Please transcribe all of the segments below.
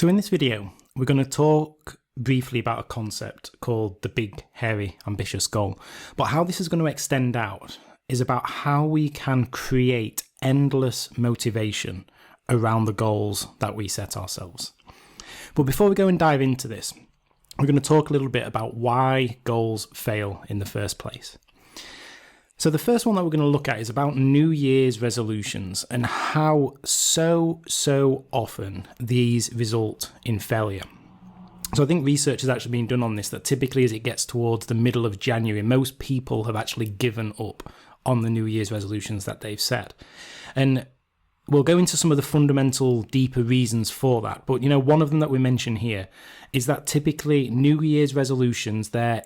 So in this video, we're going to talk briefly about a concept called the big, hairy, ambitious goal. But how this is going to extend out is about how we can create endless motivation around the goals that we set ourselves. But before we go and dive into this, we're going to talk a little bit about why goals fail in the first place. So the first one that we're going to look at is about New Year's resolutions and how so often these result in failure. So I think research has actually been done on this, that typically as it gets towards the middle of January, most people have actually given up on the New Year's resolutions that they've set. And we'll go into some of the fundamental, deeper reasons for that. But, one of them that we mention here is that typically New Year's resolutions, they're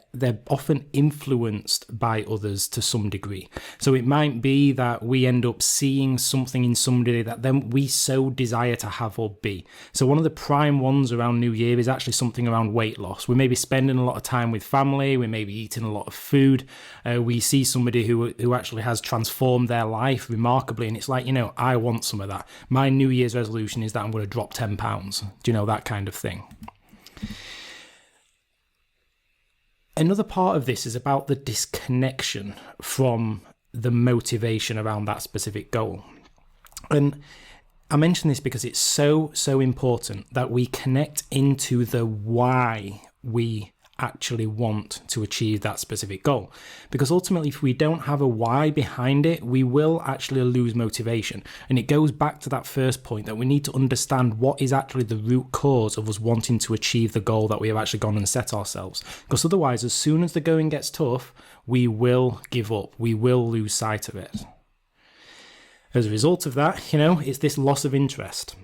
often influenced by others to some degree. So it might be that we end up seeing something in somebody that then we so desire to have or be. So one of the prime ones around New Year is actually something around weight loss. We may be spending a lot of time with family. We may be eating a lot of food. We see somebody who actually has transformed their life remarkably. And it's like, I want some of that. My New Year's resolution is that I'm going to drop 10 pounds. That kind of thing. Another part of this is about the disconnection from the motivation around that specific goal. And I mention this because it's so important that we connect into the why we actually want to achieve that specific goal. Because ultimately, if we don't have a why behind it, we will actually lose motivation. And it goes back to that first point that we need to understand what is actually the root cause of us wanting to achieve the goal that we have actually gone and set ourselves. Because otherwise, as soon as the going gets tough, we will give up. We will lose sight of it. As a result of that, it's this loss of interest.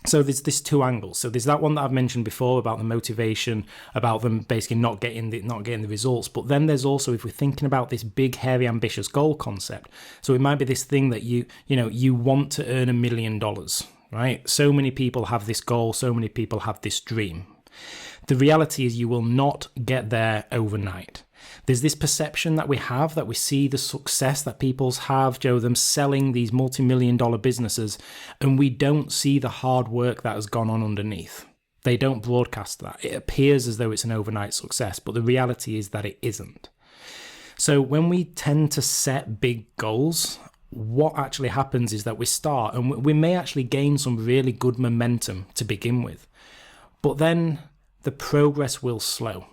So there's two angles. So there's that one that I've mentioned before about the motivation, about them basically not getting the results. But then there's also, if we're thinking about this big, hairy, ambitious goal concept, so it might be this thing that you want to earn $1 million, right? So many people have this goal. So many people have this dream. The reality is you will not get there overnight. There's this perception that we see the success that people have, them selling these multi-million-dollar businesses, and we don't see the hard work that has gone on underneath. They don't broadcast that. It appears as though it's an overnight success, but the reality is that it isn't. So when we tend to set big goals, what actually happens is that we start, and we may actually gain some really good momentum to begin with, but then the progress will slow.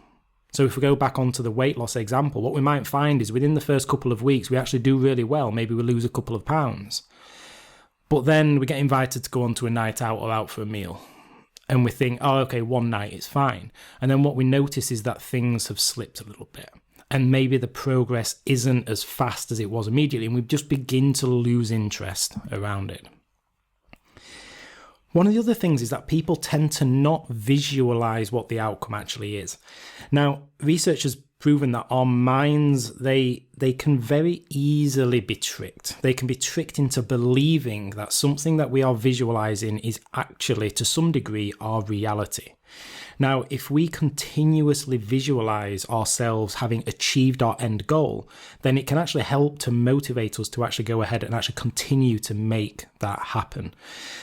So if we go back onto the weight loss example, what we might find is within the first couple of weeks, we actually do really well. Maybe we lose a couple of pounds. But then we get invited to go on to a night out or out for a meal. And we think, okay, one night is fine. And then what we notice is that things have slipped a little bit. And maybe the progress isn't as fast as it was immediately. And we just begin to lose interest around it. One of the other things is that people tend to not visualize what the outcome actually is. Now, research has proven that our minds, they can very easily be tricked. They can be tricked into believing that something that we are visualizing is actually, to some degree, our reality. Now, if we continuously visualize ourselves having achieved our end goal, then it can actually help to motivate us to actually go ahead and actually continue to make that happen.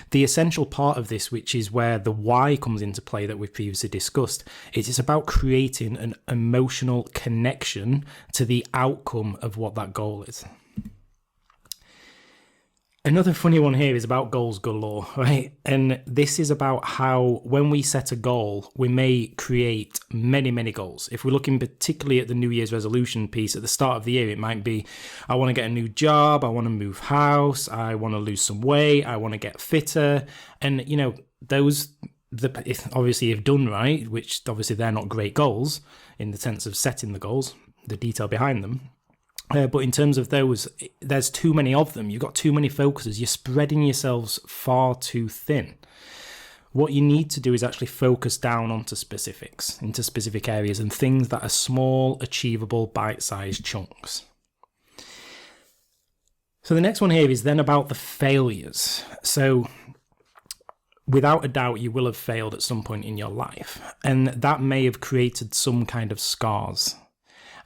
The essential part of this, which is where the why comes into play that we've previously discussed, is it's about creating an emotional connection to the outcome of what that goal is. Another funny one here is about goals galore, right? And this is about how when we set a goal, we may create many goals. If we're looking particularly at the New Year's resolution piece at the start of the year, it might be, I want to get a new job, I want to move house, I want to lose some weight, I want to get fitter. And, those, if obviously if done right, which obviously they're not great goals in the sense of setting the goals, the detail behind them. But in terms of those, there's too many of them. You've got too many focuses. You're spreading yourselves far too thin. What you need to do is actually focus down onto specifics, into specific areas and things that are small, achievable, bite-sized chunks. So the next one here is then about the failures. So without a doubt, you will have failed at some point in your life, and that may have created some kind of scars.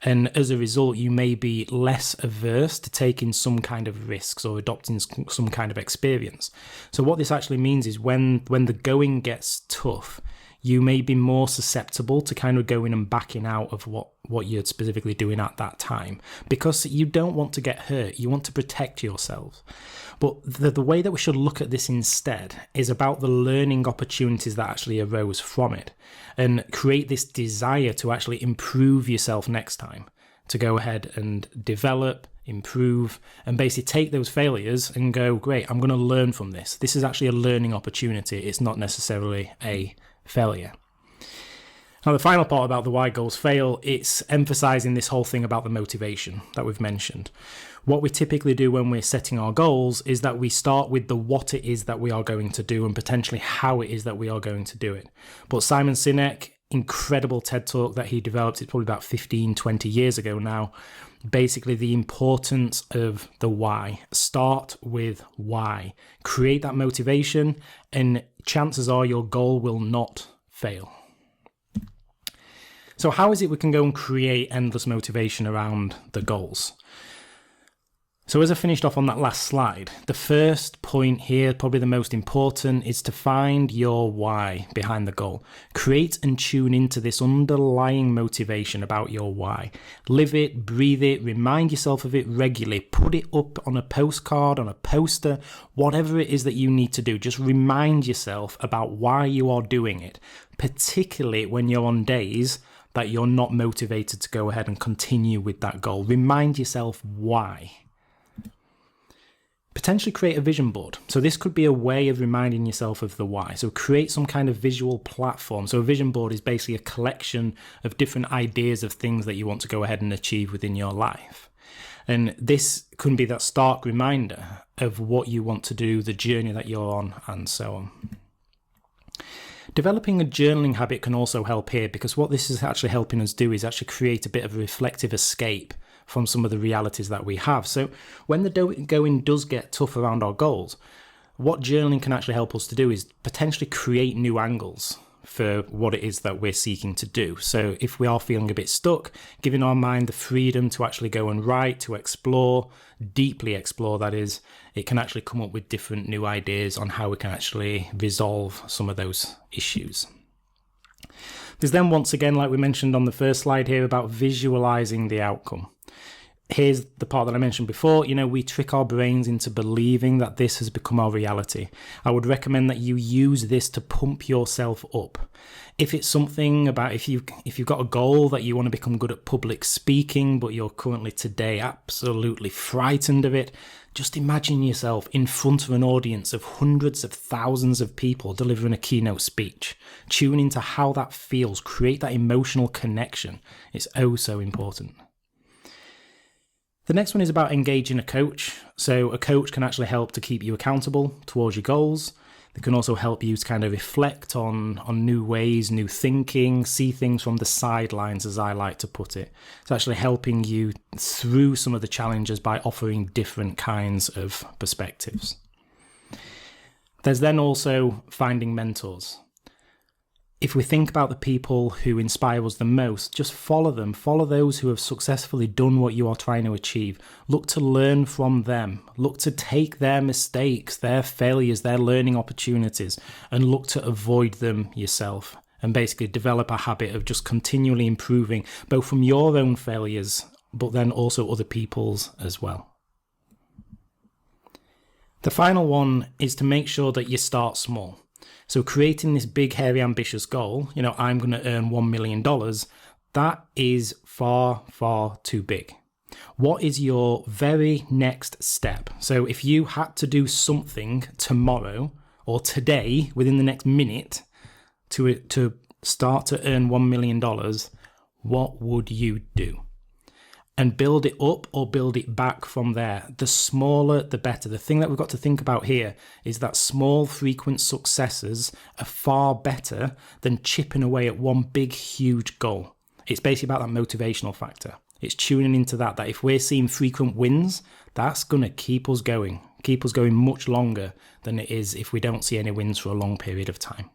And as a result, you may be less averse to taking some kind of risks or adopting some kind of experience. So what this actually means is when the going gets tough, you may be more susceptible to kind of going and backing out of what you're specifically doing at that time, because you don't want to get hurt. You want to protect yourself. But the way that we should look at this instead is about the learning opportunities that actually arose from it, and create this desire to actually improve yourself next time, to go ahead and develop, improve, and basically take those failures and go, great, I'm going to learn from this. This is actually a learning opportunity. It's not necessarily a failure. Now, the final part about the why goals fail, it's emphasizing this whole thing about the motivation that we've mentioned. What we typically do when we're setting our goals is that we start with the what it is that we are going to do and potentially how it is that we are going to do it. But Simon Sinek, incredible TED Talk that he developed, it's probably about 15, 20 years ago now, basically the importance of the why. Start with why. Create that motivation, and chances are your goal will not fail. So how is it we can go and create endless motivation around the goals? So as I finished off on that last slide, the first point here, probably the most important, is to find your why behind the goal. Create and tune into this underlying motivation about your why. Live it, breathe it, remind yourself of it regularly. Put it up on a postcard, on a poster, whatever it is that you need to do. Just remind yourself about why you are doing it, particularly when you're on days that you're not motivated to go ahead and continue with that goal. Remind yourself why. Potentially create a vision board. So this could be a way of reminding yourself of the why. So create some kind of visual platform. So a vision board is basically a collection of different ideas of things that you want to go ahead and achieve within your life. And this can be that stark reminder of what you want to do, the journey that you're on, and so on. Developing a journaling habit can also help here, because what this is actually helping us do is actually create a bit of a reflective escape from some of the realities that we have. So when the going does get tough around our goals, what journaling can actually help us to do is potentially create new angles for what it is that we're seeking to do. So if we are feeling a bit stuck, giving our mind the freedom to actually go and write, to explore, deeply explore, that is, it can actually come up with different new ideas on how we can actually resolve some of those issues. There's then, once again, like we mentioned on the first slide here, about visualizing the outcome. Here's the part that I mentioned before. We trick our brains into believing that this has become our reality. I would recommend that you use this to pump yourself up. If it's something about, if you've got a goal that you want to become good at public speaking, but you're currently today absolutely frightened of it, just imagine yourself in front of an audience of hundreds of thousands of people delivering a keynote speech. Tune into how that feels. Create that emotional connection. It's oh so important. The next one is about engaging a coach. So a coach can actually help to keep you accountable towards your goals. They can also help you to kind of reflect on new ways, new thinking, see things from the sidelines, as I like to put it. It's actually helping you through some of the challenges by offering different kinds of perspectives. There's then also finding mentors. If we think about the people who inspire us the most, just follow them. Follow those who have successfully done what you are trying to achieve. Look to learn from them. Look to take their mistakes, their failures, their learning opportunities, and look to avoid them yourself. And basically develop a habit of just continually improving, both from your own failures, but then also other people's as well. The final one is to make sure that you start small. So creating this big, hairy, ambitious goal, I'm going to earn $1 million, that is far, far too big. What is your very next step? So if you had to do something tomorrow or today, within the next minute, to start to earn $1 million, what would you do? And build it up or build it back from there. The smaller, the better. The thing that we've got to think about here is that small, frequent successes are far better than chipping away at one big, huge goal. It's basically about that motivational factor. It's tuning into that if we're seeing frequent wins, that's going to keep us going much longer than it is if we don't see any wins for a long period of time.